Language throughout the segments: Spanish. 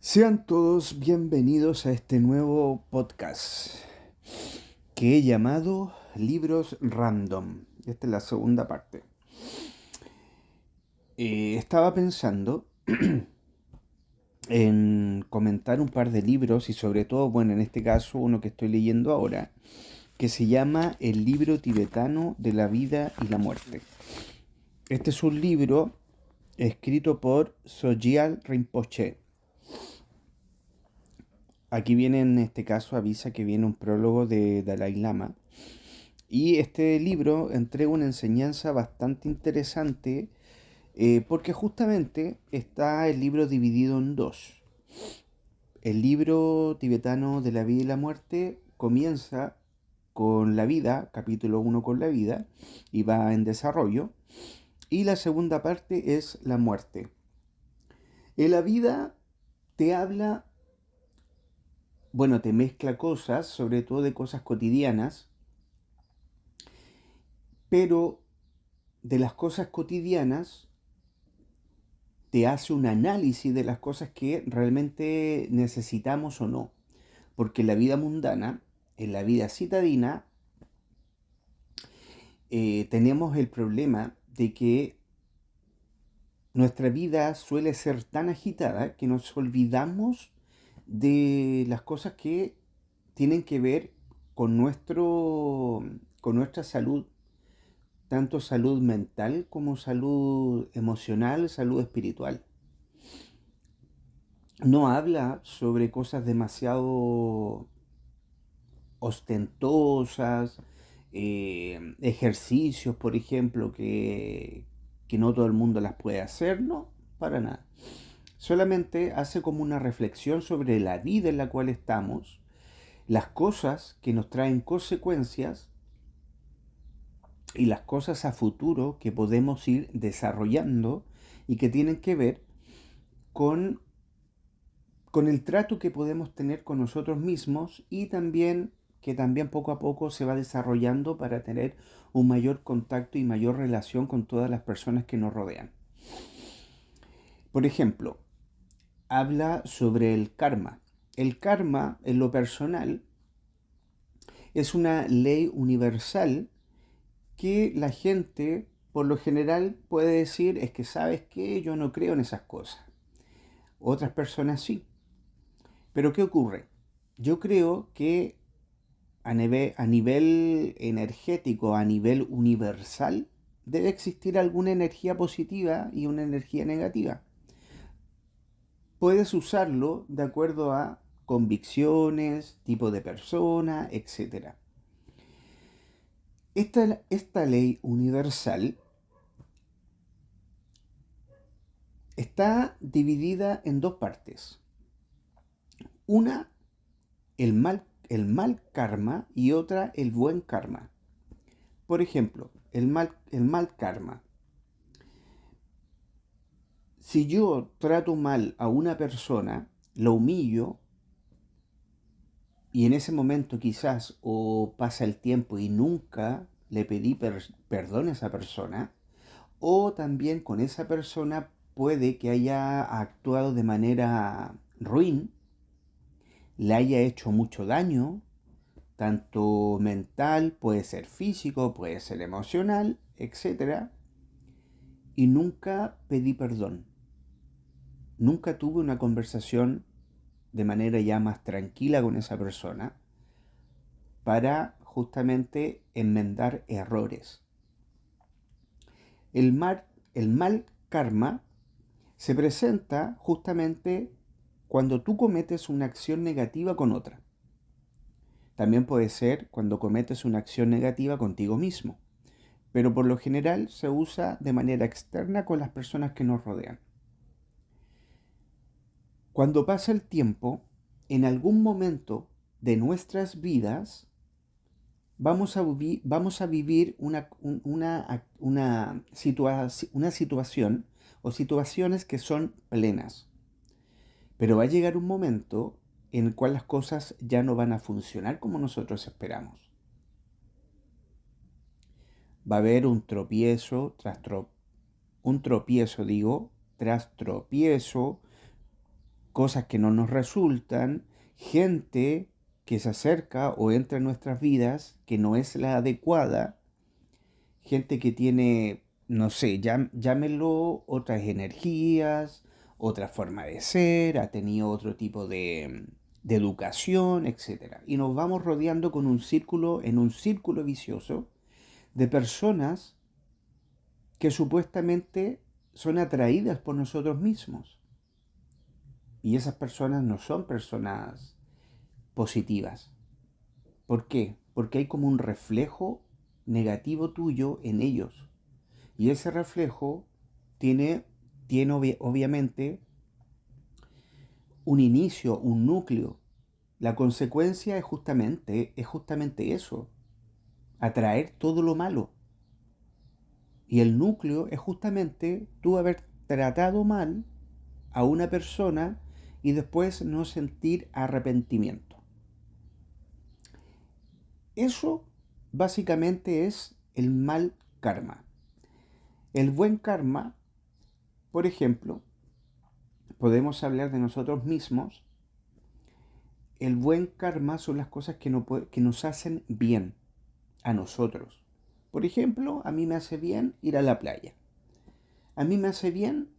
Sean todos bienvenidos a este nuevo podcast que he llamado Libros Random. Esta es la segunda parte. Estaba pensando en comentar un par de libros y sobre todo, bueno, en este caso uno que estoy leyendo ahora, que se llama El libro tibetano de la vida y la muerte. Este es un libro escrito por Sogyal Rinpoche. Aquí viene en este caso, avisa que viene un prólogo de Dalai Lama. Y este libro entrega una enseñanza bastante interesante porque justamente está el libro dividido en dos. El libro tibetano de la vida y la muerte comienza con la vida, capítulo uno con la vida, y va en desarrollo. Y la segunda parte es la muerte. En la vida te habla, bueno, te mezcla cosas, sobre todo de cosas cotidianas, pero de las cosas cotidianas te hace un análisis de las cosas que realmente necesitamos o no. Porque en la vida mundana, en la vida citadina, tenemos el problema de que nuestra vida suele ser tan agitada que nos olvidamos de las cosas que tienen que ver con nuestra salud, tanto salud mental como salud emocional, salud espiritual. No habla sobre cosas demasiado ostentosas, ejercicios, por ejemplo, que no todo el mundo las puede hacer, no, para nada. Solamente hace como una reflexión sobre la vida en la cual estamos, las cosas que nos traen consecuencias y las cosas a futuro que podemos ir desarrollando y que tienen que ver con el trato que podemos tener con nosotros mismos y también que también poco a poco se va desarrollando para tener un mayor contacto y mayor relación con todas las personas que nos rodean. Por ejemplo, habla sobre el karma. El karma, en lo personal, es una ley universal que la gente, por lo general, puede decir, es que sabes que yo no creo en esas cosas. Otras personas sí. Pero ¿qué ocurre? Yo creo que a nivel energético, a nivel universal, debe existir alguna energía positiva y una energía negativa. Puedes usarlo de acuerdo a convicciones, tipo de persona, etc. Esta ley universal está dividida en dos partes. Una, el mal karma y otra, el buen karma. Por ejemplo, el mal karma. Si yo trato mal a una persona, lo humillo y en ese momento quizás o pasa el tiempo y nunca le pedí perdón a esa persona, o también con esa persona puede que haya actuado de manera ruin, le haya hecho mucho daño, tanto mental, puede ser físico, puede ser emocional, etcétera, y nunca pedí perdón. Nunca tuve una conversación de manera ya más tranquila con esa persona para justamente enmendar errores. El mal, el mal karma se presenta justamente cuando tú cometes una acción negativa con otra. También puede ser cuando cometes una acción negativa contigo mismo, pero por lo general se usa de manera externa con las personas que nos rodean. Cuando pasa el tiempo, en algún momento de nuestras vidas vamos a vivir una situación o situaciones que son plenas. Pero va a llegar un momento en el cual las cosas ya no van a funcionar como nosotros esperamos. Va a haber un tropiezo tras tropiezo, tras tropiezo, cosas que no nos resultan, gente que se acerca o entra en nuestras vidas que no es la adecuada, gente que tiene, no sé, llámenlo otras energías, otra forma de ser, ha tenido otro tipo de educación, etcétera. Y nos vamos rodeando con un círculo, en un círculo vicioso de personas que supuestamente son atraídas por nosotros mismos. Y esas personas no son personas positivas. ¿Por qué? Porque hay como un reflejo negativo tuyo en ellos. Y ese reflejo tiene, obviamente un inicio, un núcleo. La consecuencia es justamente eso, atraer todo lo malo. Y el núcleo es justamente tú haber tratado mal a una persona y después no sentir arrepentimiento. Eso básicamente es el mal karma. El buen karma, por ejemplo, podemos hablar de nosotros mismos. El buen karma son las cosas que nos hacen bien a nosotros. Por ejemplo, a mí me hace bien ir a la playa. A mí me hace bien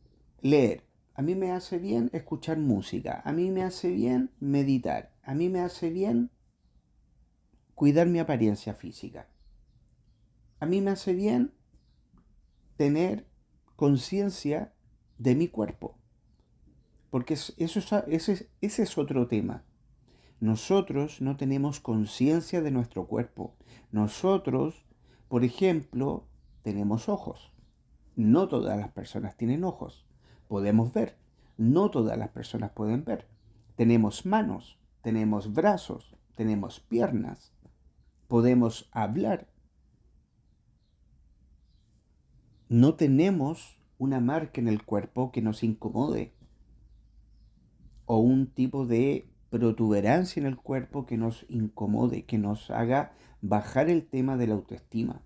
leer. A mí me hace bien escuchar música. A mí me hace bien meditar. A mí me hace bien cuidar mi apariencia física. A mí me hace bien tener conciencia de mi cuerpo. Porque ese es otro tema. Nosotros no tenemos conciencia de nuestro cuerpo. Nosotros, por ejemplo, tenemos ojos. No todas las personas tienen ojos. Podemos ver. No todas las personas pueden ver. Tenemos manos, tenemos brazos, tenemos piernas. Podemos hablar. No tenemos una marca en el cuerpo que nos incomode o un tipo de protuberancia en el cuerpo que nos incomode, que nos haga bajar el tema de la autoestima.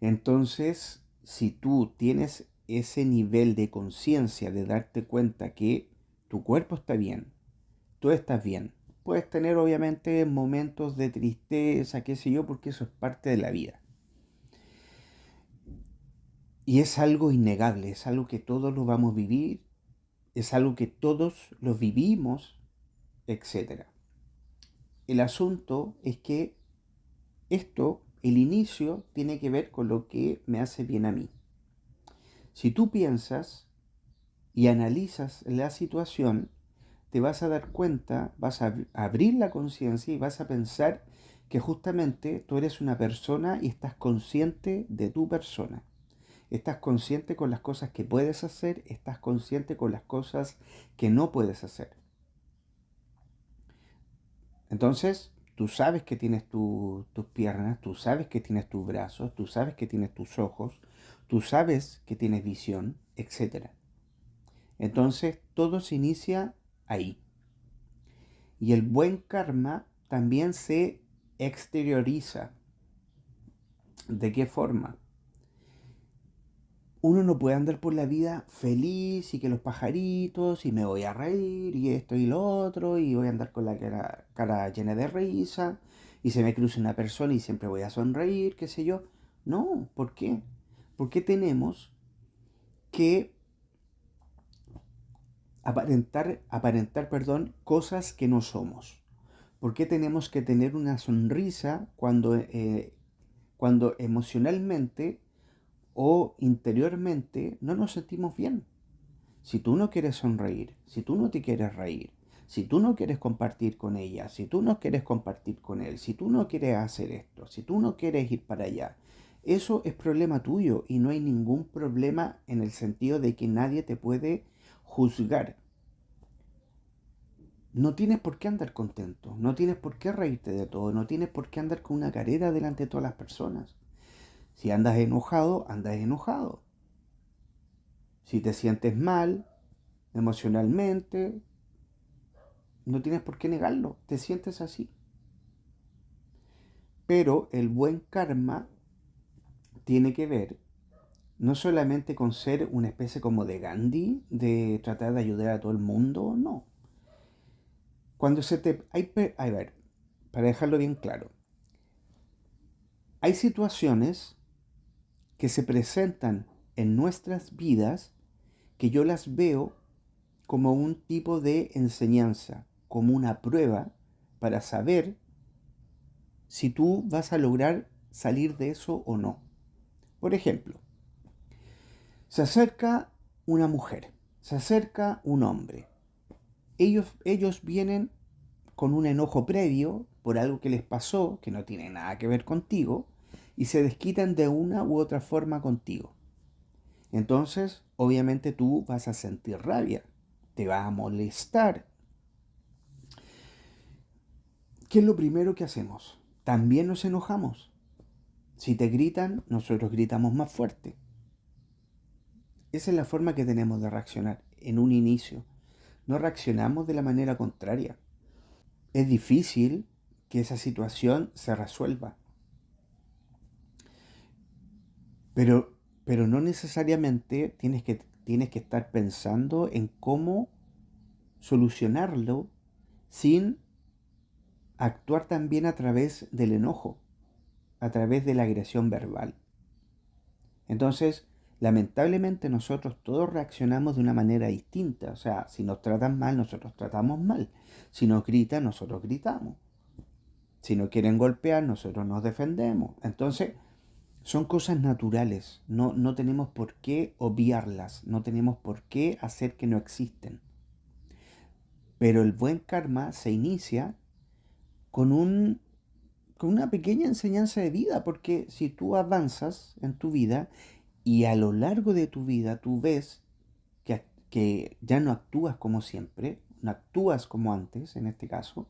Entonces, si tú tienes ese nivel de conciencia de darte cuenta que tu cuerpo está bien, tú estás bien, puedes tener obviamente momentos de tristeza, qué sé yo, porque eso es parte de la vida. Y es algo innegable, es algo que todos lo vamos a vivir, es algo que todos lo vivimos, etc. El asunto es que el inicio, tiene que ver con lo que me hace bien a mí. Si tú piensas y analizas la situación, te vas a dar cuenta, vas a abrir la conciencia y vas a pensar que justamente tú eres una persona y estás consciente de tu persona. Estás consciente con las cosas que puedes hacer, estás consciente con las cosas que no puedes hacer. Entonces, tú sabes que tienes tus piernas, tú sabes que tienes tus brazos, tú sabes que tienes tus ojos, tú sabes que tienes visión, etc. Entonces, todo se inicia ahí. Y el buen karma también se exterioriza. ¿De qué forma? Uno no puede andar por la vida feliz y que los pajaritos y me voy a reír y esto y lo otro y voy a andar con la cara llena de risa y se me cruza una persona y siempre voy a sonreír, qué sé yo. No, ¿por qué? Porque tenemos que aparentar, cosas que no somos. ¿Por qué tenemos que tener una sonrisa cuando emocionalmente o interiormente no nos sentimos bien? Si tú no quieres sonreír, si tú no te quieres reír, si tú no quieres compartir con ella, si tú no quieres compartir con él, si tú no quieres hacer esto, si tú no quieres ir para allá, eso es problema tuyo y no hay ningún problema en el sentido de que nadie te puede juzgar. No tienes por qué andar contento, no tienes por qué reírte de todo, no tienes por qué andar con una careta delante de todas las personas. Si andas enojado, andas enojado. Si te sientes mal emocionalmente, no tienes por qué negarlo, te sientes así. Pero el buen karma tiene que ver no solamente con ser una especie como de Gandhi, de tratar de ayudar a todo el mundo, no. Cuando se te... a ver, para dejarlo bien claro, hay situaciones que se presentan en nuestras vidas que yo las veo como un tipo de enseñanza, como una prueba para saber si tú vas a lograr salir de eso o no. Por ejemplo, se acerca una mujer, se acerca un hombre. Ellos vienen con un enojo previo por algo que les pasó, que no tiene nada que ver contigo, y se desquitan de una u otra forma contigo. Entonces, obviamente tú vas a sentir rabia, te va a molestar. ¿Qué es lo primero que hacemos? También nos enojamos. Si te gritan, nosotros gritamos más fuerte. Esa es la forma que tenemos de reaccionar en un inicio. No reaccionamos de la manera contraria. Es difícil que esa situación se resuelva, pero, pero no necesariamente tienes que estar pensando en cómo solucionarlo sin actuar también a través del enojo, a través de la agresión verbal. Entonces, lamentablemente nosotros todos reaccionamos de una manera distinta. O sea, si nos tratan mal, nosotros tratamos mal. Si nos gritan, nosotros gritamos. Si nos quieren golpear, nosotros nos defendemos. Entonces, son cosas naturales. No tenemos por qué obviarlas. No tenemos por qué hacer que no existen. Pero el buen karma se inicia con con una pequeña enseñanza de vida. Porque si tú avanzas en tu vida y a lo largo de tu vida tú ves que ya no actúas como siempre, no actúas como antes, en este caso,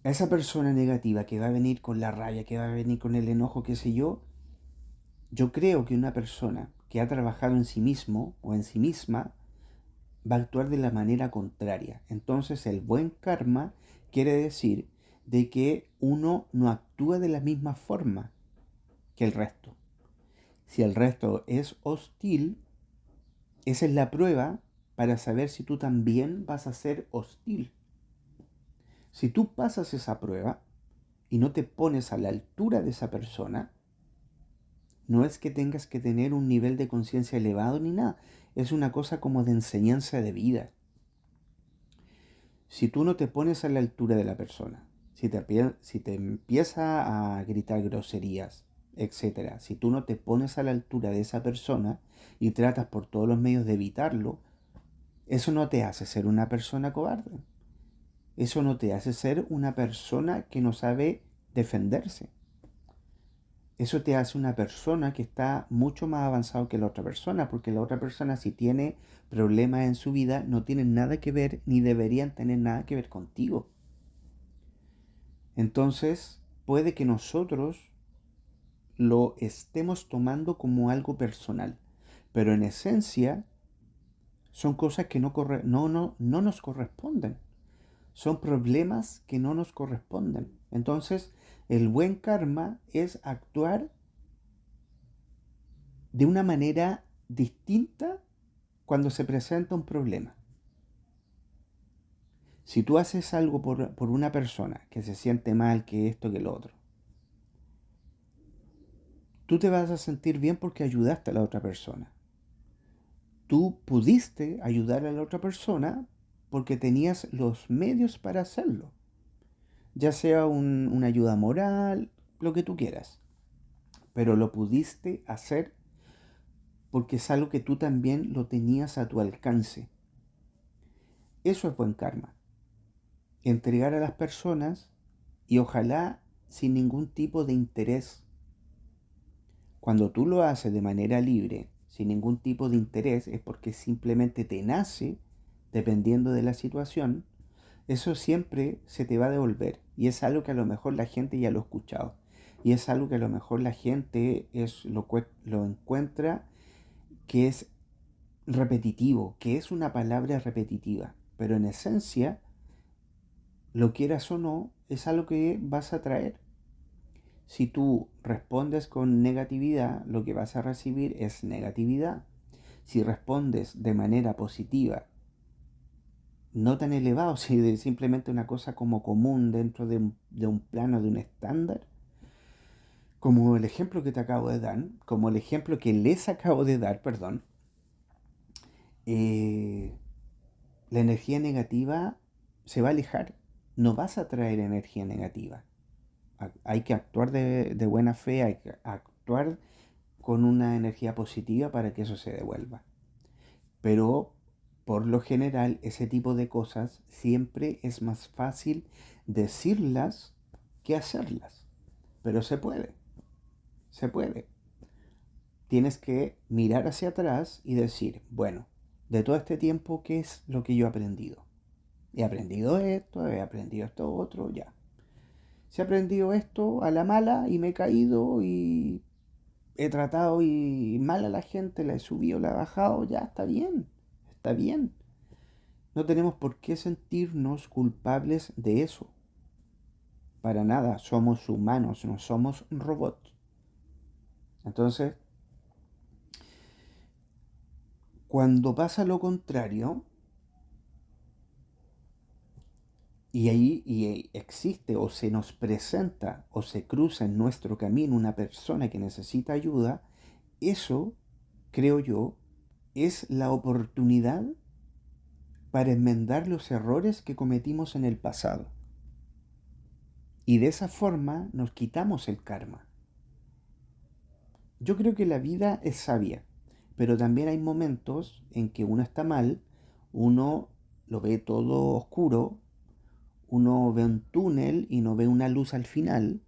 a esa persona negativa que va a venir con la rabia, que va a venir con el enojo, qué sé yo creo que una persona que ha trabajado en sí mismo o en sí misma va a actuar de la manera contraria. Entonces el buen karma quiere decir de que uno no actúa de la misma forma que el resto. Si el resto es hostil, esa es la prueba para saber si tú también vas a ser hostil. Si tú pasas esa prueba y no te pones a la altura de esa persona, no es que tengas que tener un nivel de conciencia elevado ni nada. Es una cosa como de enseñanza de vida. Si tú no te pones a la altura de la persona, si te empieza a gritar groserías, etcétera, si tú no te pones a la altura de esa persona y tratas por todos los medios de evitarlo, eso no te hace ser una persona cobarde. Eso no te hace ser una persona que no sabe defenderse. Eso te hace una persona que está mucho más avanzado que la otra persona, porque la otra persona si tiene problemas en su vida no tienen nada que ver ni deberían tener nada que ver contigo. Entonces puede que nosotros lo estemos tomando como algo personal, pero en esencia son cosas que no nos corresponden. Son problemas que no nos corresponden. Entonces, el buen karma es actuar de una manera distinta cuando se presenta un problema. Si tú haces algo por una persona que se siente mal, que esto, que lo otro, tú te vas a sentir bien porque ayudaste a la otra persona. Tú pudiste ayudar a la otra persona porque tenías los medios para hacerlo. Ya sea una ayuda moral, lo que tú quieras. Pero lo pudiste hacer porque es algo que tú también lo tenías a tu alcance. Eso es buen karma. Entregar a las personas y ojalá sin ningún tipo de interés. Cuando tú lo haces de manera libre, sin ningún tipo de interés, es porque simplemente te nace, dependiendo de la situación, eso siempre se te va a devolver. Y es algo que a lo mejor la gente ya lo ha escuchado. Y es algo que a lo mejor la gente lo encuentra que es repetitivo, que es una palabra repetitiva. Pero en esencia, lo quieras o no, es algo que vas a traer. Si tú respondes con negatividad, lo que vas a recibir es negatividad. Si respondes de manera positiva, no tan elevado, si de simplemente una cosa como común dentro de un plano, de un estándar, como el ejemplo que te acabo de dar, como el ejemplo que les acabo de dar, perdón, eh, la energía negativa se va a alejar. No vas a traer energía negativa. Hay que actuar de buena fe, hay que actuar con una energía positiva para que eso se devuelva. Pero por lo general ese tipo de cosas siempre es más fácil decirlas que hacerlas. Pero se puede, se puede. Tienes que mirar hacia atrás y decir, bueno, de todo este tiempo, ¿qué es lo que yo he aprendido? He aprendido esto otro, ya. Si he aprendido esto a la mala y me he caído y he tratado y mal a la gente, la he subido, la he bajado, ya está bien, está bien. No tenemos por qué sentirnos culpables de eso. Para nada, somos humanos, no somos robots. Entonces, cuando pasa lo contrario, y ahí existe o se nos presenta o se cruza en nuestro camino una persona que necesita ayuda, eso, creo yo, es la oportunidad para enmendar los errores que cometimos en el pasado. Y de esa forma nos quitamos el karma. Yo creo que la vida es sabia, pero también hay momentos en que uno está mal, uno lo ve todo oscuro, uno ve un túnel y no ve una luz al final.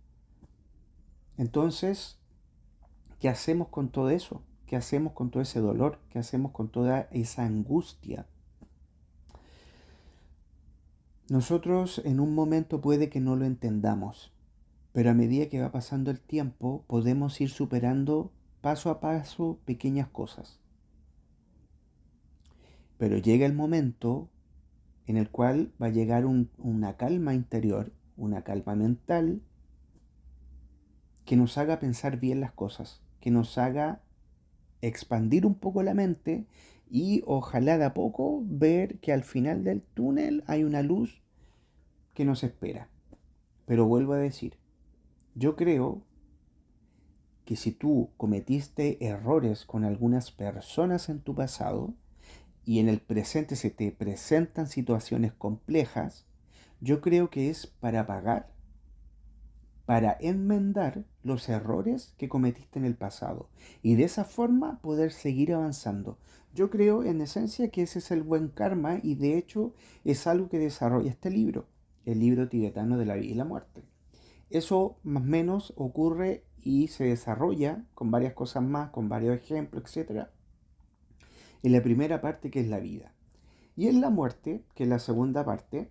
Entonces, ¿qué hacemos con todo eso? ¿Qué hacemos con todo ese dolor? ¿Qué hacemos con toda esa angustia? Nosotros en un momento puede que no lo entendamos, pero a medida que va pasando el tiempo podemos ir superando paso a paso pequeñas cosas. Pero llega el momento en el cual va a llegar una calma interior, una calma mental, que nos haga pensar bien las cosas, que nos haga expandir un poco la mente y ojalá de a poco ver que al final del túnel hay una luz que nos espera. Pero vuelvo a decir, yo creo que si tú cometiste errores con algunas personas en tu pasado y en el presente se te presentan situaciones complejas, yo creo que es para pagar, para enmendar los errores que cometiste en el pasado y de esa forma poder seguir avanzando. Yo creo en esencia que ese es el buen karma y de hecho es algo que desarrolla este libro, el libro tibetano de la vida y la muerte. Eso más o menos ocurre y se desarrolla con varias cosas más, con varios ejemplos, etcétera, en la primera parte, que es la vida. Y en la muerte, que es la segunda parte,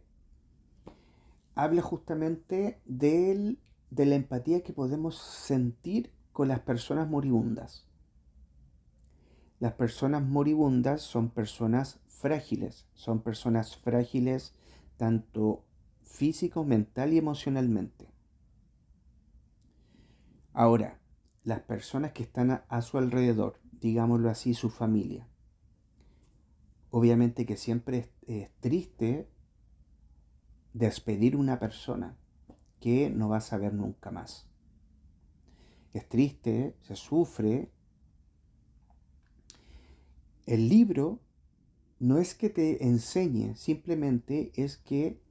habla justamente de la empatía que podemos sentir con las personas moribundas. Las personas moribundas son personas frágiles tanto físico, mental y emocionalmente. Ahora, las personas que están a su alrededor, digámoslo así, su familia, obviamente que siempre es triste despedir una persona que no vas a ver nunca más. Es triste, se sufre. El libro no es que te enseñe, simplemente es que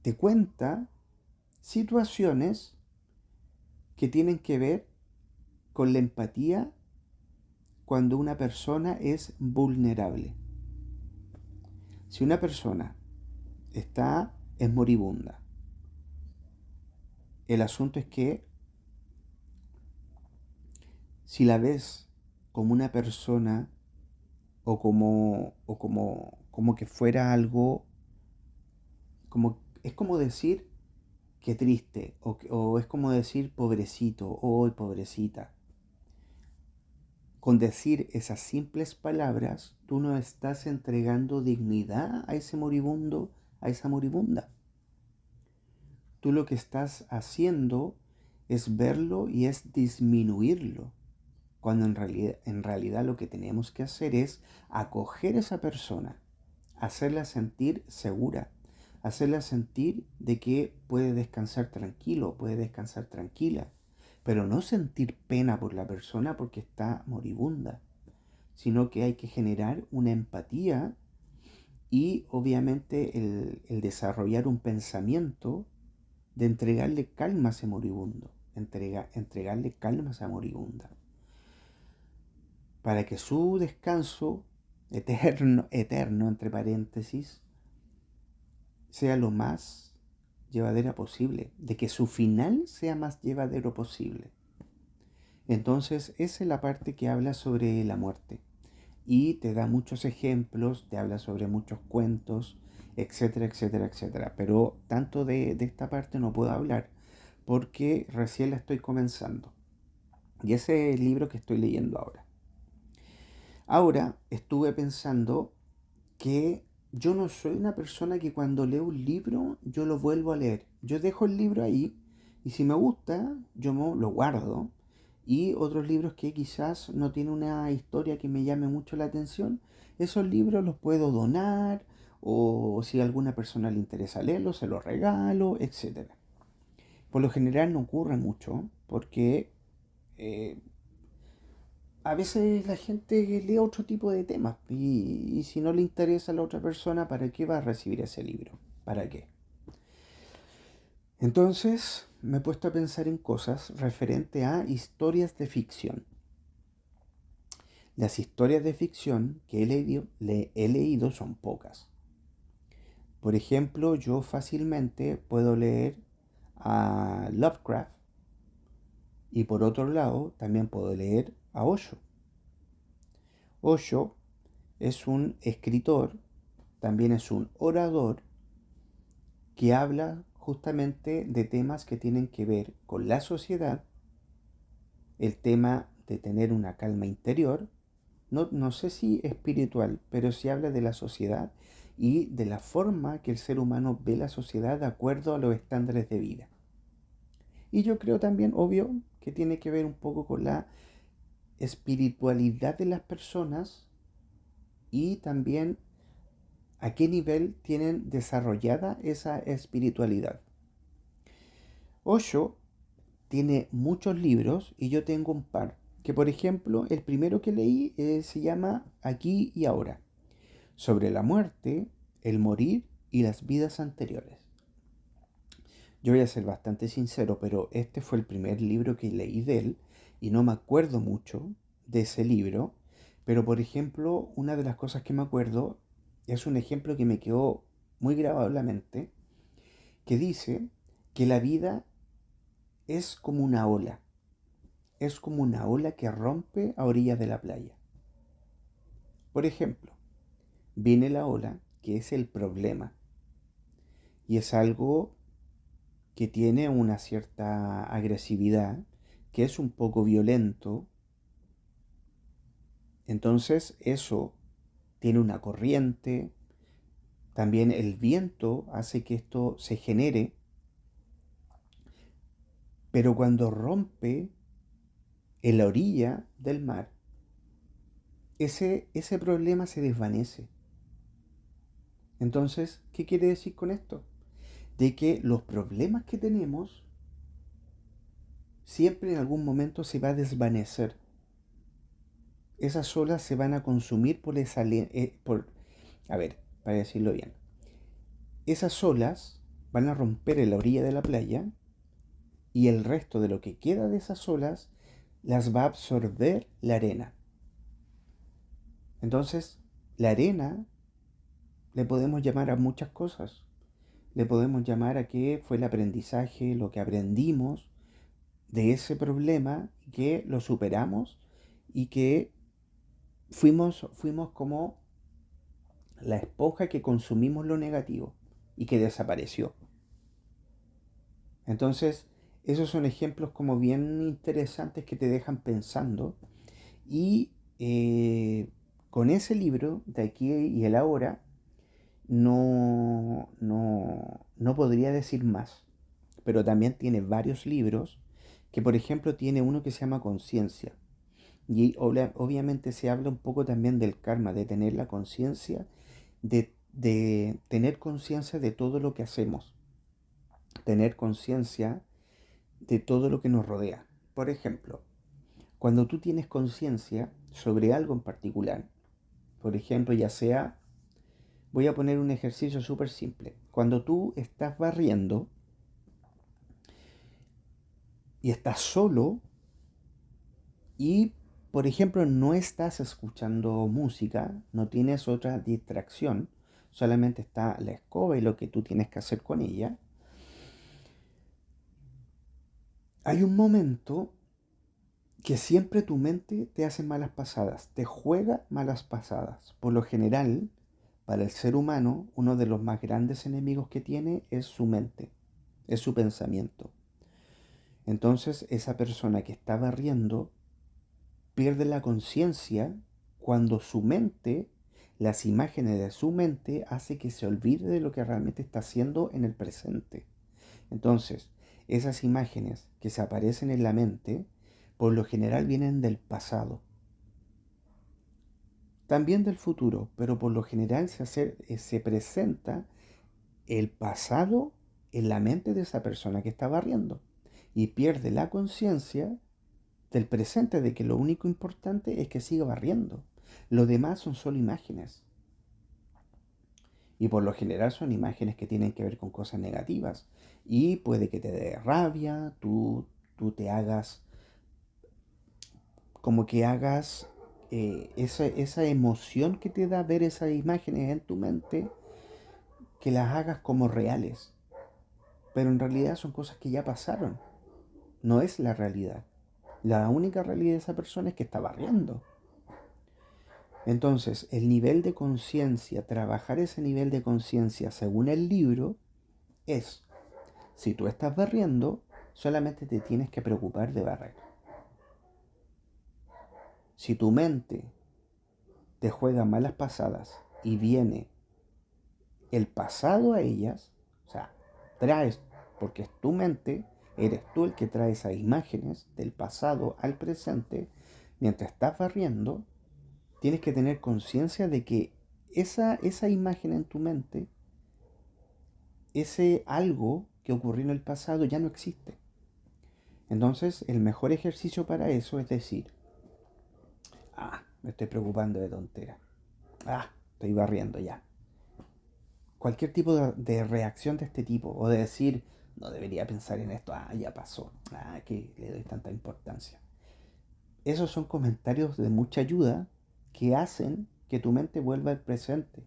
te cuenta situaciones que tienen que ver con la empatía cuando una persona es vulnerable. Si una persona es moribunda, el asunto es que si la ves como una persona como que fuera algo, es como decir que triste, o es como decir pobrecito, o pobrecita. Con decir esas simples palabras, tú no estás entregando dignidad a ese moribundo, a esa moribunda. Tú lo que estás haciendo es verlo y es disminuirlo, cuando en realidad lo que tenemos que hacer es acoger a esa persona, hacerla sentir segura, hacerla sentir de que puede descansar tranquilo, puede descansar tranquila, pero no sentir pena por la persona porque está moribunda, sino que hay que generar una empatía y obviamente el desarrollar un pensamiento de entregarle calma a ese moribundo, entregarle calma a esa moribunda, para que su descanso eterno, eterno entre paréntesis, sea lo más llevadera posible, de que su final sea más llevadero posible. Entonces, esa es la parte que habla sobre la muerte y te da muchos ejemplos, te habla sobre muchos cuentos, etcétera, etcétera, etcétera. Pero tanto de esta parte no puedo hablar porque recién la estoy comenzando. Y ese es el libro que estoy leyendo ahora. Ahora estuve pensando que yo no soy una persona que cuando leo un libro yo lo vuelvo a leer. Yo dejo el libro ahí y si me gusta yo lo guardo. Y otros libros que quizás no tienen una historia que me llame mucho la atención, esos libros los puedo donar o si a alguna persona le interesa leerlo, se los regalo, etcétera. Por lo general no ocurre mucho porque eh, a veces la gente lee otro tipo de temas y si no le interesa a la otra persona, ¿para qué va a recibir ese libro? ¿Para qué? Entonces me he puesto a pensar en cosas referente a historias de ficción. Las historias de ficción que he leído son pocas. Por ejemplo, yo fácilmente puedo leer a Lovecraft y por otro lado también puedo leer a Osho. Osho es un escritor, también es un orador que habla justamente de temas que tienen que ver con la sociedad, el tema de tener una calma interior, no sé si espiritual, pero sí habla de la sociedad y de la forma que el ser humano ve la sociedad de acuerdo a los estándares de vida. Y yo creo también, obvio, que tiene que ver un poco con la espiritualidad de las personas y también a qué nivel tienen desarrollada esa espiritualidad. Osho tiene muchos libros y yo tengo un par. Que por ejemplo, el primero que leí se llama Aquí y Ahora, sobre la muerte, el morir y las vidas anteriores. Yo voy a ser bastante sincero, pero este fue el primer libro que leí de él y no me acuerdo mucho de ese libro, pero por ejemplo, una de las cosas que me acuerdo es un ejemplo que me quedó muy grabado en la mente, que dice que la vida es como una ola, es como una ola que rompe a orillas de la playa. Por ejemplo, viene la ola, que es el problema, y es algo que tiene una cierta agresividad, que es un poco violento. Entonces eso tiene una corriente, también el viento hace que esto se genere, pero cuando rompe en la orilla del mar, ese problema se desvanece. Entonces, ¿qué quiere decir con esto? De que los problemas que tenemos siempre en algún momento se va a desvanecer. Esas olas se van a consumir a ver, para decirlo bien. Esas olas van a romper en la orilla de la playa y el resto de lo que queda de esas olas las va a absorber la arena. Entonces, la arena le podemos llamar a muchas cosas. Le podemos llamar a que fue el aprendizaje, lo que aprendimos de ese problema, que lo superamos y que fuimos como la esponja que consumimos lo negativo y que desapareció. Entonces, esos son ejemplos como bien interesantes que te dejan pensando y con ese libro de aquí y el ahora no podría decir más, pero también tiene varios libros que por ejemplo tiene uno que se llama conciencia. Y obviamente se habla un poco también del karma, de tener la conciencia, de tener conciencia de todo lo que hacemos, tener conciencia de todo lo que nos rodea. Por ejemplo, cuando tú tienes conciencia sobre algo en particular, por ejemplo, ya sea, voy a poner un ejercicio súper simple. Cuando tú estás barriendo y estás solo y, por ejemplo, no estás escuchando música, no tienes otra distracción, solamente está la escoba y lo que tú tienes que hacer con ella, hay un momento que siempre tu mente te hace malas pasadas, te juega malas pasadas. Por lo general, para el ser humano, uno de los más grandes enemigos que tiene es su mente, es su pensamiento. Entonces, esa persona que está barriendo pierde la conciencia cuando su mente, las imágenes de su mente, hace que se olvide de lo que realmente está haciendo en el presente. Entonces, esas imágenes que se aparecen en la mente, por lo general vienen del pasado, también del futuro, pero por lo general se presenta el pasado en la mente de esa persona que está barriendo y pierde la conciencia del presente, de que lo único importante es que siga barriendo. Lo demás son solo imágenes. Y por lo general son imágenes que tienen que ver con cosas negativas. Y puede que te dé rabia, tú te hagas, como que hagas esa emoción que te da ver esas imágenes en tu mente, que las hagas como reales. Pero en realidad son cosas que ya pasaron. No es la realidad. La única realidad de esa persona es que está barriendo. Entonces, el nivel de conciencia, trabajar ese nivel de conciencia según el libro, es, si tú estás barriendo, solamente te tienes que preocupar de barrer. Si tu mente te juega malas pasadas y viene el pasado a ellas, o sea, traes, porque es tu mente, eres tú el que trae esas imágenes del pasado al presente, mientras estás barriendo, tienes que tener conciencia de que esa imagen en tu mente, ese algo que ocurrió en el pasado ya no existe. Entonces, el mejor ejercicio para eso es decir, me estoy preocupando de tontera. Estoy barriendo ya. Cualquier tipo de reacción de este tipo, o de decir, no debería pensar en esto, ya pasó, que le doy tanta importancia. Esos son comentarios de mucha ayuda que hacen que tu mente vuelva al presente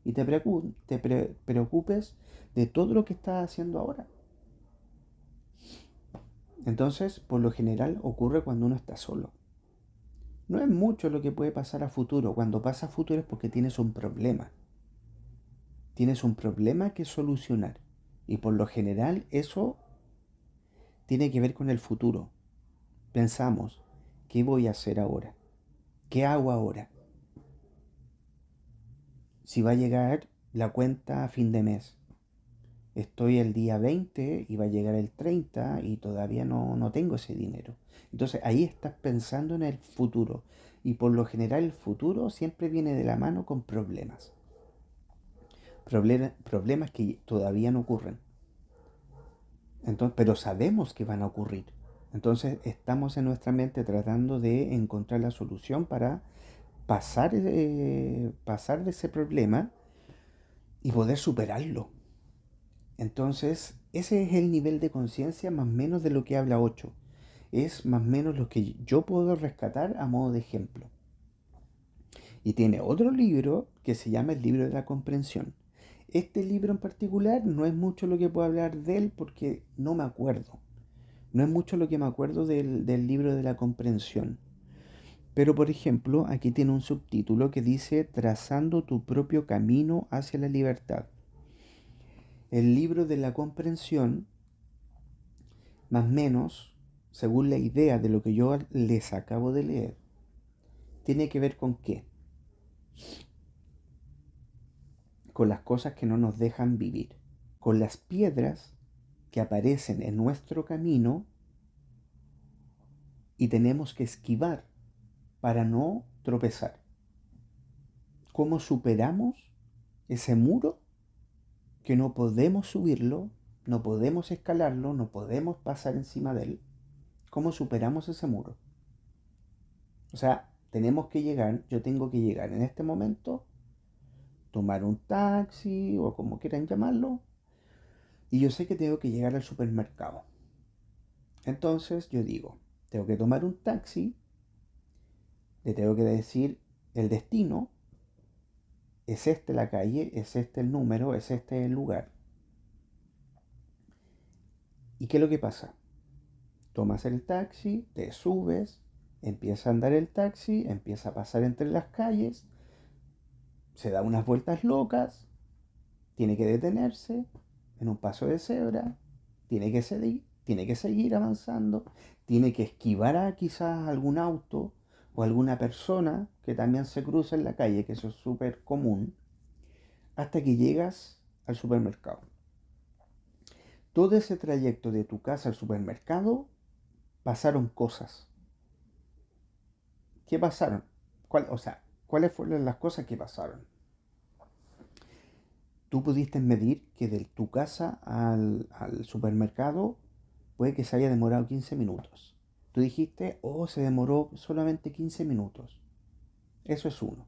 y te preocupes de todo lo que estás haciendo ahora. Entonces, por lo general ocurre cuando uno está solo. No es mucho lo que puede pasar a futuro. Cuando pasa a futuro es porque tienes un problema. Tienes un problema que solucionar. Y por lo general eso tiene que ver con el futuro. Pensamos, ¿qué voy a hacer ahora? ¿Qué hago ahora? Si va a llegar la cuenta a fin de mes. Estoy el día 20 y va a llegar el 30 y todavía no tengo ese dinero. Entonces ahí estás pensando en el futuro. Y por lo general el futuro siempre viene de la mano con problemas. Problemas que todavía no ocurren. Entonces, pero sabemos que van a ocurrir. Entonces estamos en nuestra mente tratando de encontrar la solución para pasar de ese problema y poder superarlo. Entonces, ese es el nivel de conciencia más o menos de lo que habla 8. Es más o menos lo que yo puedo rescatar a modo de ejemplo. Y tiene otro libro que se llama el libro de la comprensión. Este libro en particular no es mucho lo que puedo hablar de él porque no me acuerdo. No es mucho lo que me acuerdo del libro de la comprensión. Pero por ejemplo, aquí tiene un subtítulo que dice Trazando tu propio camino hacia la libertad. El libro de la comprensión, más o menos, según la idea de lo que yo les acabo de leer, tiene que ver con qué? Con las cosas que no nos dejan vivir, con las piedras que aparecen en nuestro camino y tenemos que esquivar para no tropezar. ¿Cómo superamos ese muro que no podemos subirlo, no podemos escalarlo, no podemos pasar encima de él? ¿Cómo superamos ese muro? O sea, yo tengo que llegar en este momento, tomar un taxi o como quieran llamarlo, y yo sé que tengo que llegar al supermercado. Entonces yo digo, tengo que tomar un taxi, le tengo que decir el destino, es este la calle, es este el número, es este el lugar. ¿Y qué es lo que pasa? Tomas el taxi, te subes, empieza a andar el taxi, empieza a pasar entre las calles, se da unas vueltas locas, tiene que detenerse en un paso de cebra, tiene que seguir avanzando, tiene que esquivar a quizás algún auto o alguna persona que también se cruza en la calle, que eso es súper común, hasta que llegas al supermercado. Todo ese trayecto de tu casa al supermercado pasaron cosas. ¿Qué pasaron? ¿Cuáles fueron las cosas que pasaron? Tú pudiste medir que de tu casa al supermercado puede que se haya demorado 15 minutos. Tú dijiste, oh, se demoró solamente 15 minutos. Eso es uno.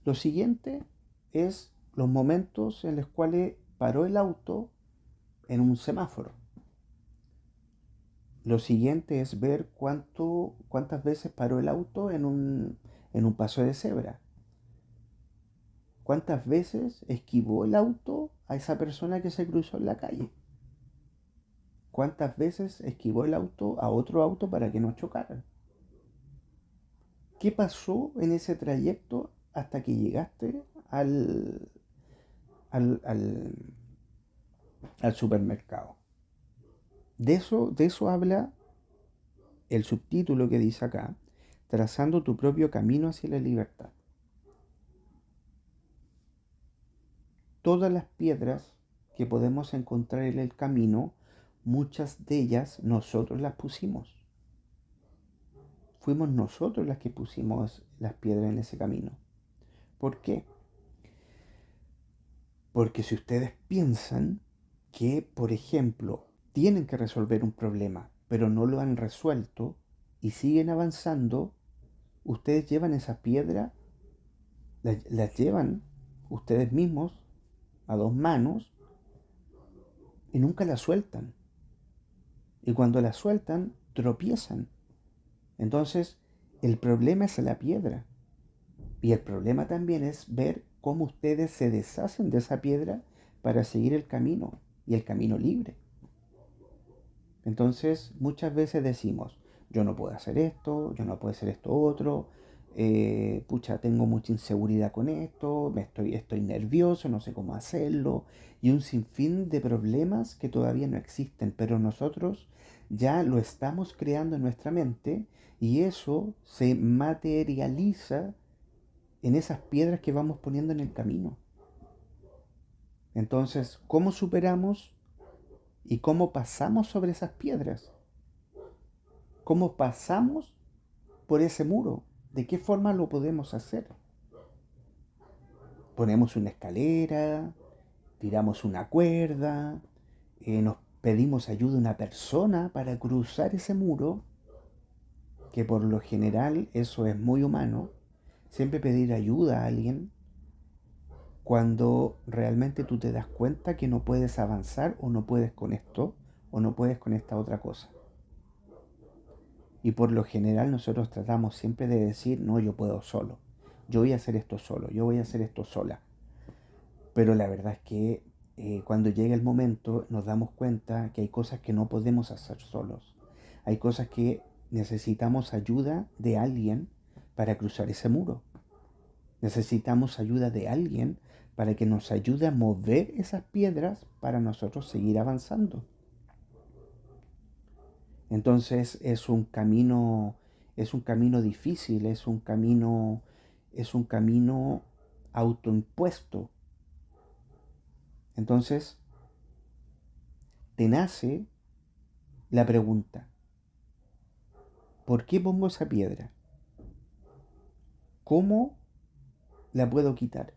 Lo siguiente es los momentos en los cuales paró el auto en un semáforo. Lo siguiente es ver cuántas veces paró el auto en un paso de cebra. ¿Cuántas veces esquivó el auto a esa persona que se cruzó en la calle? ¿Cuántas veces esquivó el auto a otro auto para que no chocaran? ¿Qué pasó en ese trayecto hasta que llegaste al, al, al, al supermercado? De eso habla el subtítulo que dice acá, trazando tu propio camino hacia la libertad. Todas las piedras que podemos encontrar en el camino, muchas de ellas nosotros las pusimos. Fuimos nosotros las que pusimos las piedras en ese camino. ¿Por qué? Porque si ustedes piensan que, por ejemplo, tienen que resolver un problema, pero no lo han resuelto y siguen avanzando, ustedes llevan esa piedra, las llevan ustedes mismos a dos manos y nunca la sueltan. Y cuando la sueltan, tropiezan. Entonces, el problema es la piedra. Y el problema también es ver cómo ustedes se deshacen de esa piedra para seguir el camino y el camino libre. Entonces, muchas veces decimos, yo no puedo hacer esto, yo no puedo hacer esto otro, pucha, tengo mucha inseguridad con esto, estoy nervioso, no sé cómo hacerlo, y un sinfín de problemas que todavía no existen, pero nosotros ya lo estamos creando en nuestra mente y eso se materializa en esas piedras que vamos poniendo en el camino. Entonces, ¿cómo superamos y cómo pasamos sobre esas piedras? ¿Cómo pasamos por ese muro? ¿De qué forma lo podemos hacer? Ponemos una escalera, tiramos una cuerda, nos pedimos ayuda a una persona para cruzar ese muro, que por lo general eso es muy humano, siempre pedir ayuda a alguien cuando realmente tú te das cuenta que no puedes avanzar o no puedes con esto o no puedes con esta otra cosa. Y por lo general nosotros tratamos siempre de decir, no, yo puedo solo, yo voy a hacer esto solo, yo voy a hacer esto sola. Pero la verdad es que cuando llega el momento nos damos cuenta que hay cosas que no podemos hacer solos. Hay cosas que necesitamos ayuda de alguien para cruzar ese muro. Necesitamos ayuda de alguien para que nos ayude a mover esas piedras para nosotros seguir avanzando. Entonces es un camino difícil, es un camino autoimpuesto. Entonces te nace la pregunta, ¿Por qué pongo esa piedra? ¿Cómo la puedo quitar?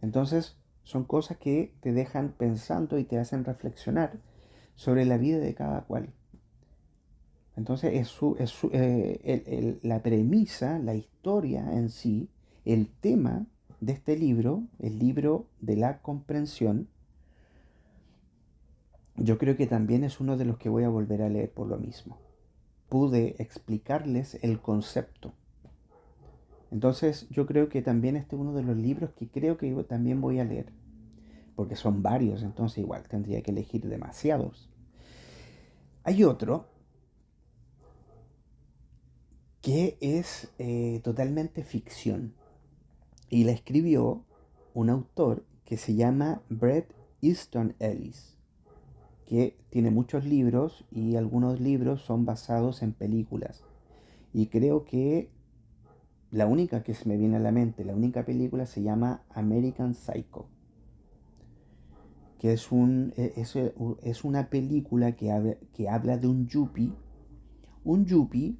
Entonces, son cosas que te dejan pensando y te hacen reflexionar sobre la vida de cada cual. Entonces, la premisa, la historia en sí, el tema de este libro, el libro de la comprensión, yo creo que también es uno de los que voy a volver a leer por lo mismo. Pude explicarles el concepto. Entonces, yo creo que también este es uno de los libros que creo que yo también voy a leer. Porque son varios, entonces igual tendría que elegir demasiados. Hay otro que es totalmente ficción y la escribió un autor que se llama Bret Easton Ellis, que tiene muchos libros y algunos libros son basados en películas. Y creo que la única que se me viene a la mente, la única película se llama American Psycho, que es una película que habla de un yuppie. Un yuppie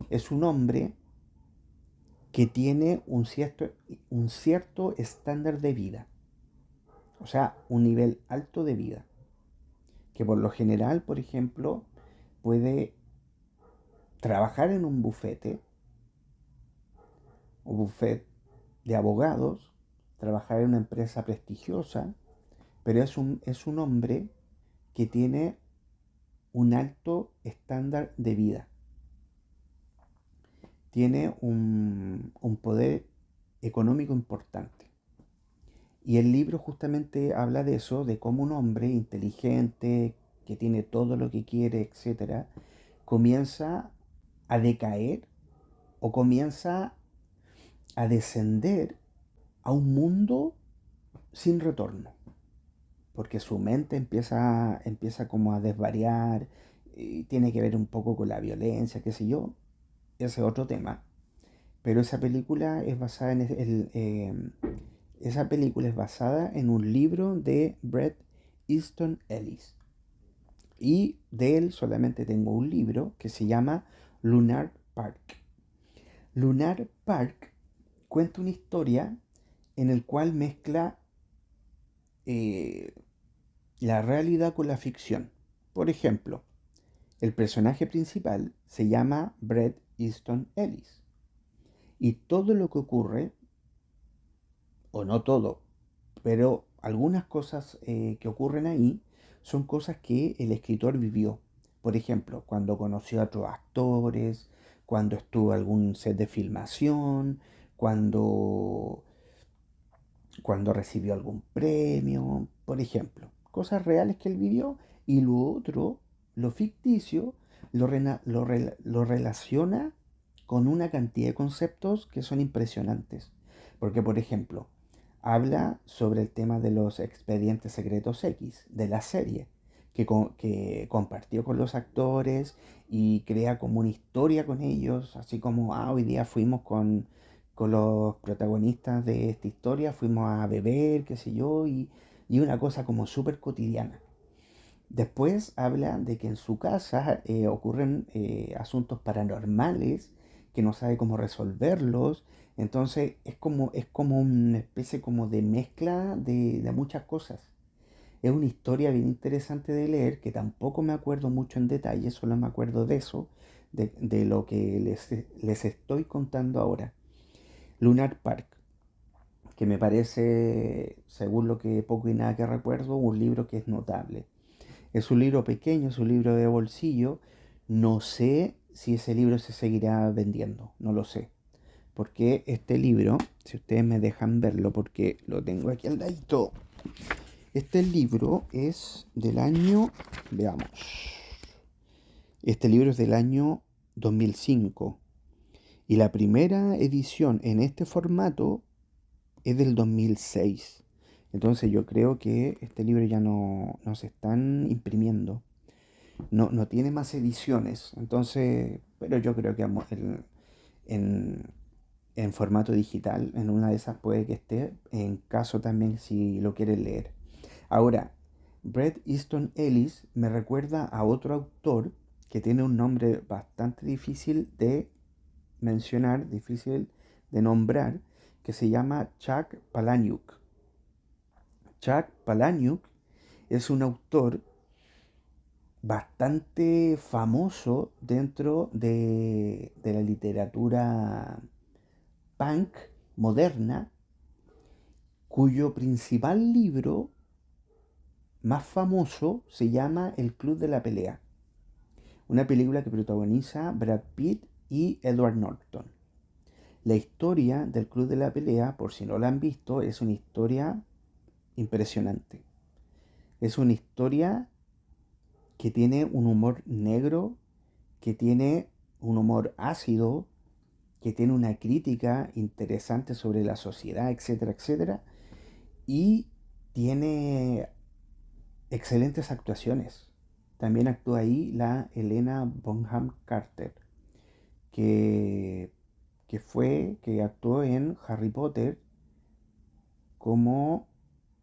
es un hombre que tiene un cierto estándar de vida, o sea, un nivel alto de vida, que por lo general, por ejemplo, puede trabajar en un bufete o buffet de abogados, trabajar en una empresa prestigiosa, pero es un hombre que tiene un alto estándar de vida, tiene un poder económico importante. Y el libro justamente habla de eso, de cómo un hombre inteligente, que tiene todo lo que quiere, etcétera, comienza a decaer o comienza a descender a un mundo sin retorno. Porque su mente empieza como a desvariar, y tiene que ver un poco con la violencia, qué sé yo. Ese es otro tema. Pero esa película es basada esa película es basada en un libro de Bret Easton Ellis. Y de él solamente tengo un libro que se llama Lunar Park. Lunar Park cuenta una historia en el cual mezcla eh, la realidad con la ficción. Por ejemplo, el personaje principal se llama Bret Easton Ellis. Y todo lo que ocurre, o no todo, pero algunas cosas que ocurren ahí son cosas que el escritor vivió. Por ejemplo, cuando conoció a otros actores, cuando estuvo en algún set de filmación, cuando, cuando recibió algún premio, por ejemplo. Cosas reales que él vivió y lo otro, lo ficticio, lo relaciona con una cantidad de conceptos que son impresionantes. Porque, por ejemplo, habla sobre el tema de los expedientes secretos X, de la serie, que compartió con los actores y crea como una historia con ellos, así como, hoy día fuimos con los protagonistas de esta historia, fuimos a beber, qué sé yo, y una cosa como súper cotidiana. Después habla de que en su casa ocurren asuntos paranormales, que no sabe cómo resolverlos. Entonces es como una especie como de mezcla de muchas cosas. Es una historia bien interesante de leer, que tampoco me acuerdo mucho en detalle, solo me acuerdo de eso, de lo que les estoy contando ahora. Lunar Park, que me parece, según lo que poco y nada que recuerdo, un libro que es notable. Es un libro pequeño, es un libro de bolsillo. No sé si ese libro se seguirá vendiendo, no lo sé. Porque este libro, si ustedes me dejan verlo, porque lo tengo aquí al ladito. Este libro es del año, veamos. Este libro es del año 2005. Y la primera edición en este formato es del 2006. Entonces yo creo que este libro ya no se están imprimiendo. No tiene más ediciones. Entonces, pero yo creo que en, en formato digital, en una de esas puede que esté, en caso también si lo quieren leer. Ahora, Bret Easton Ellis me recuerda a otro autor que tiene un nombre bastante difícil de mencionar, difícil de nombrar, que se llama Chuck Palahniuk. Chuck Palahniuk es un autor bastante famoso dentro de la literatura punk moderna, cuyo principal libro más famoso se llama El Club de la Pelea, una película que protagoniza Brad Pitt y Edward Norton. La historia del Club de la Pelea, por si no la han visto, es una historia impresionante. Es una historia que tiene un humor negro, que tiene un humor ácido, que tiene una crítica interesante sobre la sociedad, etcétera, etcétera, y tiene excelentes actuaciones. También actúa ahí la Helena Bonham Carter, que, que actuó en Harry Potter como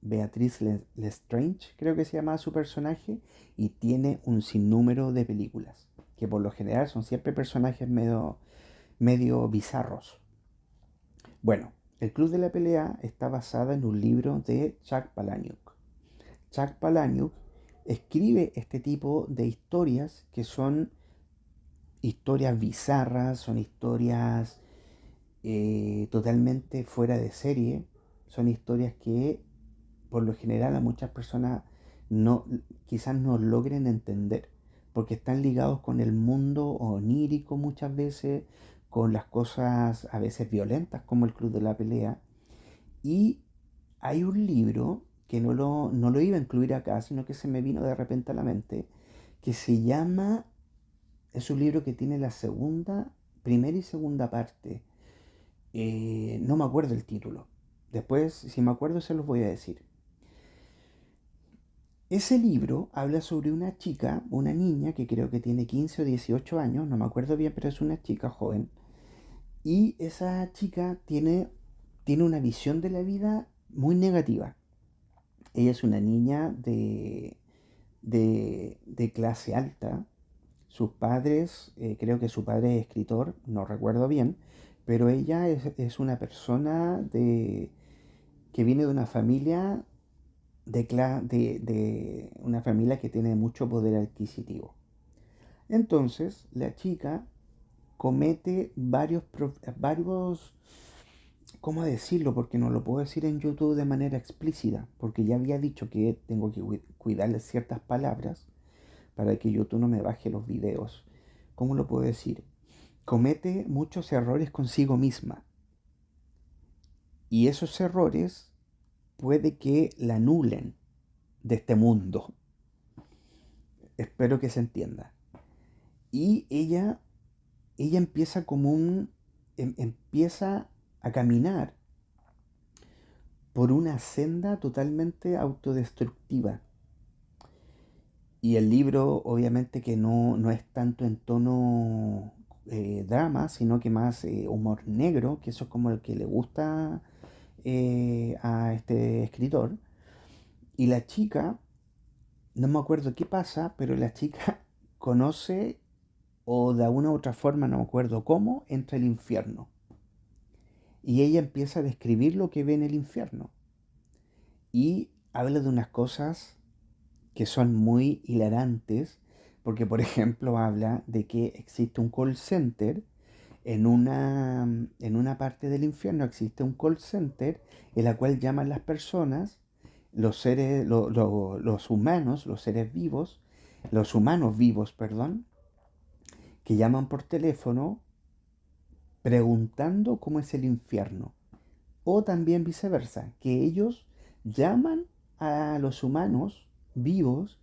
Beatriz Lestrange, creo que se llama su personaje, y tiene un sinnúmero de películas, que por lo general son siempre personajes medio bizarros. Bueno, El Club de la Pelea está basada en un libro de Chuck Palahniuk. Chuck Palahniuk escribe este tipo de historias que son historias bizarras, son historias totalmente fuera de serie, son historias que por lo general a muchas personas no, quizás no logren entender, porque están ligados con el mundo onírico muchas veces, con las cosas a veces violentas como el Club de la Pelea. Y hay un libro que no lo iba a incluir acá, sino que se me vino de repente a la mente, que se llama, es un libro que tiene la primera y segunda parte. No me acuerdo el título. Después, si me acuerdo, se los voy a decir. Ese libro habla sobre una chica, una niña que creo que tiene 15 o 18 años, no me acuerdo bien, pero es una chica joven. Y esa chica tiene una visión de la vida muy negativa. Ella es una niña de clase alta. Sus padres, creo que su padre es escritor, no recuerdo bien, pero ella es una persona que viene de una familia de una familia que tiene mucho poder adquisitivo. Entonces, la chica comete varios, ¿cómo decirlo? Porque no lo puedo decir en YouTube de manera explícita, porque ya había dicho que tengo que cuidarle ciertas palabras para que YouTube no me baje los videos. ¿Cómo lo puedo decir? Comete muchos errores consigo misma. Y esos errores puede que la anulen de este mundo. Espero que se entienda. Y ella empieza empieza a caminar por una senda totalmente autodestructiva. Y el libro obviamente que no es tanto en tono drama, sino que más humor negro, que eso es como el que le gusta a este escritor. Y la chica, no me acuerdo qué pasa, pero la chica conoce o de alguna u otra forma, no me acuerdo cómo, entra el infierno. Y ella empieza a describir lo que ve en el infierno. Y habla de unas cosas que son muy hilarantes, porque por ejemplo habla de que existe un call center en una parte del infierno, existe un call center en la cual llaman las personas, los humanos, los seres vivos, los humanos vivos, perdón, que llaman por teléfono preguntando cómo es el infierno. O también viceversa, que ellos llaman a los humanos vivos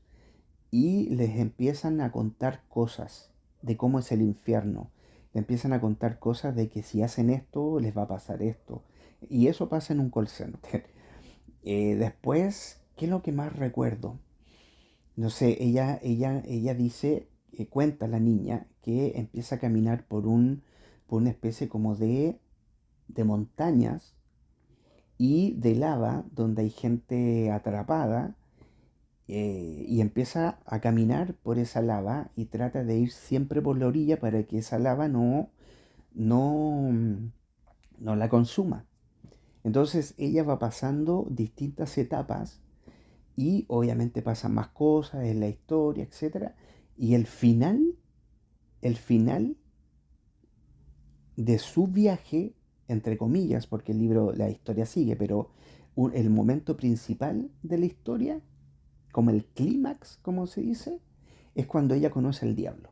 y les empiezan a contar cosas de cómo es el infierno. Le empiezan a contar cosas de que si hacen esto, les va a pasar esto. Y eso pasa en un call center. Después, ¿qué es lo que más recuerdo? No sé, ella dice, cuenta la niña, que empieza a caminar por una especie como de montañas y de lava donde hay gente atrapada y empieza a caminar por esa lava y trata de ir siempre por la orilla para que esa lava no, no la consuma. Entonces ella va pasando distintas etapas y obviamente pasan más cosas en la historia, etcétera. Y el final de su viaje, entre comillas, porque el libro, la historia sigue, pero el momento principal de la historia, como el clímax, como se dice, es cuando ella conoce al diablo.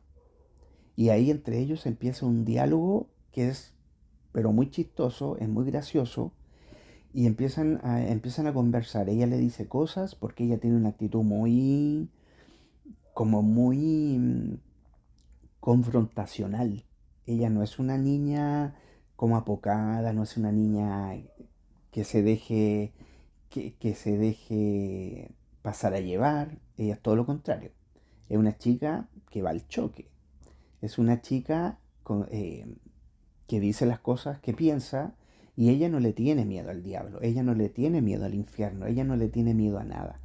Y ahí entre ellos empieza un diálogo que es, pero muy chistoso, es muy gracioso, y empiezan a conversar. Ella le dice cosas porque ella tiene una actitud muy, como muy confrontacional. Ella no es una niña como apocada, no es una niña que se deje, que se deje pasar a llevar. Ella es todo lo contrario. Es una chica que va al choque. Es una chica que dice las cosas que piensa y ella no le tiene miedo al diablo, ella no le tiene miedo al infierno, ella no le tiene miedo a nada.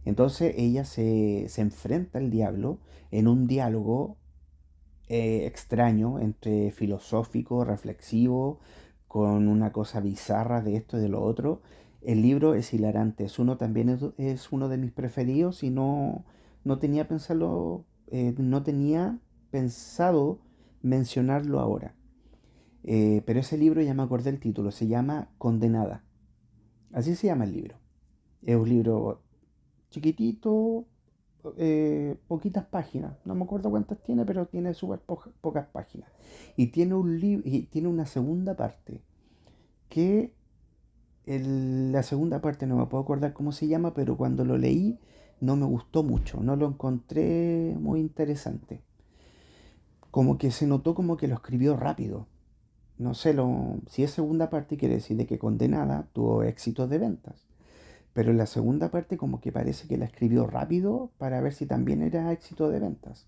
Entonces ella se enfrenta al diablo en un diálogo extraño, entre filosófico, reflexivo, con una cosa bizarra de esto y de lo otro. El libro es hilarante, es uno de mis preferidos y no tenía no tenía pensado mencionarlo ahora. Pero ese libro ya me acordé el título, se llama Condenada. Así se llama el libro. Es un libro chiquitito, poquitas páginas. No me acuerdo cuántas tiene, pero tiene súper pocas páginas. Y y tiene una segunda parte. Que la segunda parte no me puedo acordar cómo se llama, pero cuando lo leí no me gustó mucho. No lo encontré muy interesante. Como que se notó como que lo escribió rápido. No sé, si es segunda parte quiere decir de que Condenada tuvo éxitos de ventas. Pero en la segunda parte como que parece que la escribió rápido para ver si también era éxito de ventas.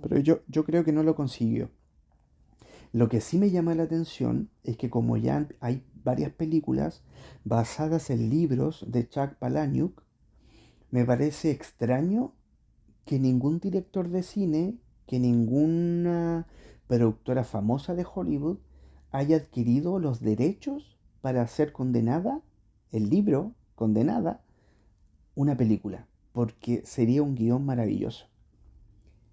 Pero yo creo que no lo consiguió. Lo que sí me llama la atención es que como ya hay varias películas basadas en libros de Chuck Palahniuk, me parece extraño que ningún director de cine, que ninguna productora famosa de Hollywood haya adquirido los derechos para hacer Condenada, el libro Condenada, una película, porque sería un guión maravilloso.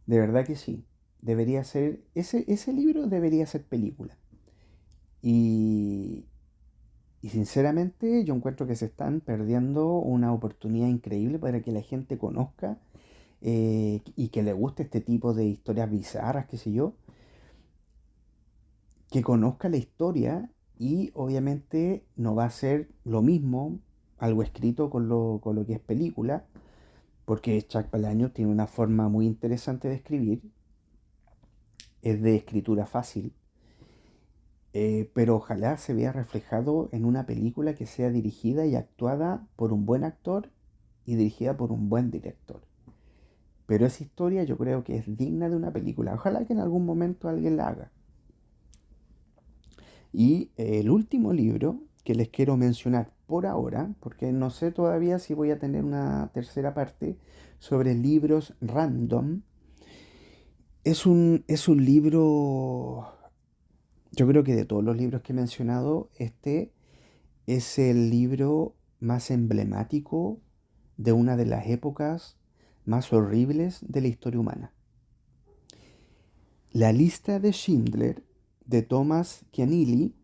De verdad que sí. Debería ser, ese libro debería ser película. Y, y sinceramente yo encuentro que se están perdiendo una oportunidad increíble para que la gente conozca y que le guste este tipo de historias bizarras, qué sé yo, que conozca la historia y obviamente no va a ser lo mismo algo escrito con lo que es película, porque Chuck Palahniuk tiene una forma muy interesante de escribir, es de escritura fácil, pero ojalá se vea reflejado en una película que sea dirigida y actuada por un buen actor y dirigida por un buen director. Pero esa historia yo creo que es digna de una película. Ojalá que en algún momento alguien la haga. Y el último libro que les quiero mencionar por ahora, porque no sé todavía si voy a tener una tercera parte sobre libros random, es un libro, yo creo que de todos los libros que he mencionado, este es el libro más emblemático de una de las épocas más horribles de la historia humana. La lista de Schindler de Thomas Keneally.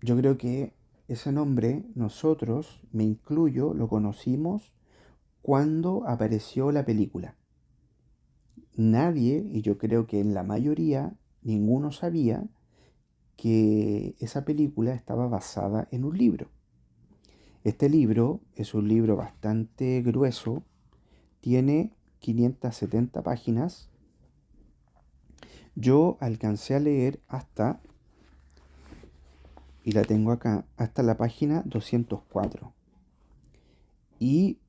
Yo creo que ese nombre nosotros, me incluyo, lo conocimos cuando apareció la película. Nadie, y yo creo que en la mayoría, ninguno sabía que esa película estaba basada en un libro. Este libro es un libro bastante grueso, tiene 570 páginas. Yo alcancé a leer hasta, y la tengo acá, hasta la página 204. Y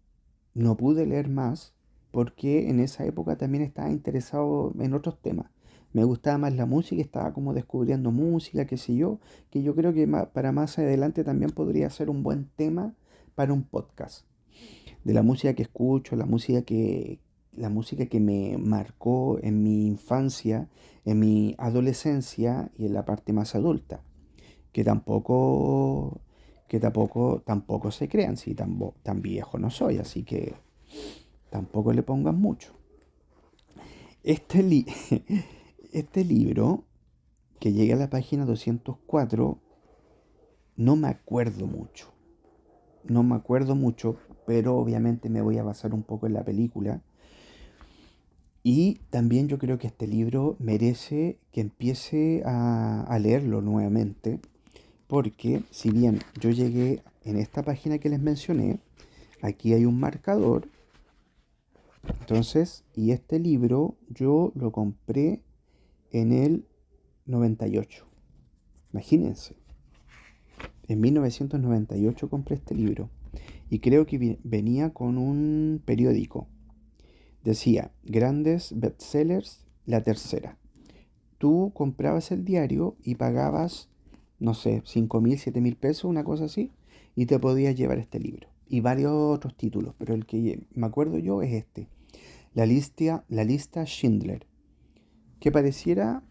no pude leer más porque en esa época también estaba interesado en otros temas. Me gustaba más la música, estaba como descubriendo música, qué sé yo, que yo creo que para más adelante también podría ser un buen tema para un podcast. de la música que escucho, la música que me marcó en mi infancia, en mi adolescencia y en la parte más adulta, que tampoco, tampoco se crean, si tan viejo no soy, así que tampoco le pongan mucho. Este, li- este libro, que llega a la página 204, no me acuerdo mucho. No me acuerdo mucho, pero obviamente me voy a basar un poco en la película. Y también yo creo que este libro merece que empiece a leerlo nuevamente, porque si bien yo llegué en esta página que les mencioné, aquí hay un marcador. Entonces, y este libro yo lo compré en el 98. Imagínense, en 1998 compré este libro y creo que venía con un periódico. Decía, grandes bestsellers, la tercera. Tú comprabas el diario y pagabas, no sé, 5.000, 7.000 pesos, una cosa así, y te podías llevar este libro. Y varios otros títulos, pero el que me acuerdo yo es este, la lista Schindler, que pareciera,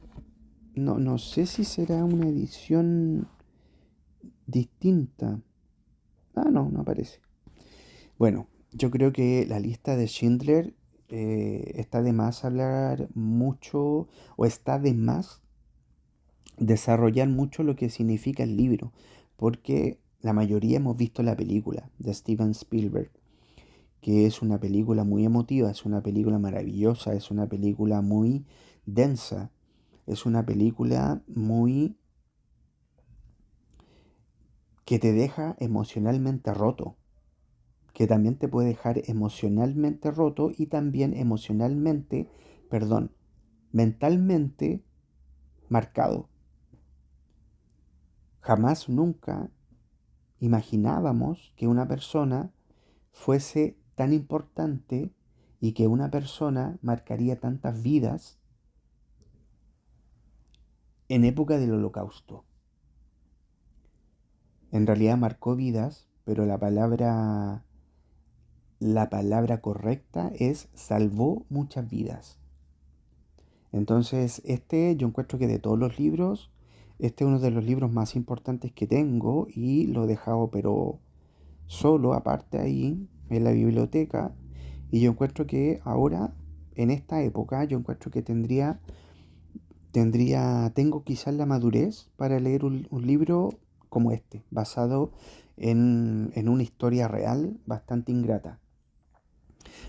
no sé si será una edición distinta. Ah, no, no aparece. Bueno, yo creo que la lista de Schindler está de más hablar mucho, o está de más desarrollar mucho lo que significa el libro, porque la mayoría hemos visto la película de Steven Spielberg, que es una película muy emotiva, es una película maravillosa, es una película muy densa, es una película muy que te deja emocionalmente roto, que también te puede dejar emocionalmente roto y también emocionalmente, perdón, mentalmente marcado. Jamás nunca imaginábamos que una persona fuese tan importante y que una persona marcaría tantas vidas en época del Holocausto. En realidad marcó vidas, pero la palabra correcta es salvó muchas vidas. Entonces, yo encuentro que de todos los libros, este es uno de los libros más importantes que tengo y lo he dejado pero solo, aparte ahí, en la biblioteca. Y yo encuentro que ahora, en esta época, yo encuentro que tengo quizás la madurez para leer un libro como este, basado en una historia real bastante ingrata.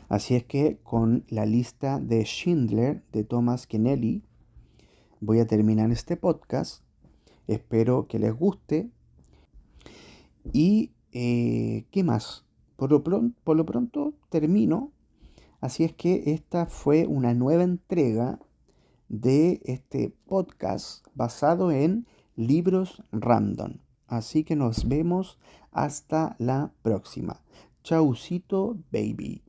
Así es que con la lista de Schindler de Thomas Keneally voy a terminar este podcast. Espero que les guste. Y ¿qué más? Por lo pronto termino. Así es que esta fue una nueva entrega de este podcast basado en libros random. Así que nos vemos hasta la próxima. Chaucito, baby.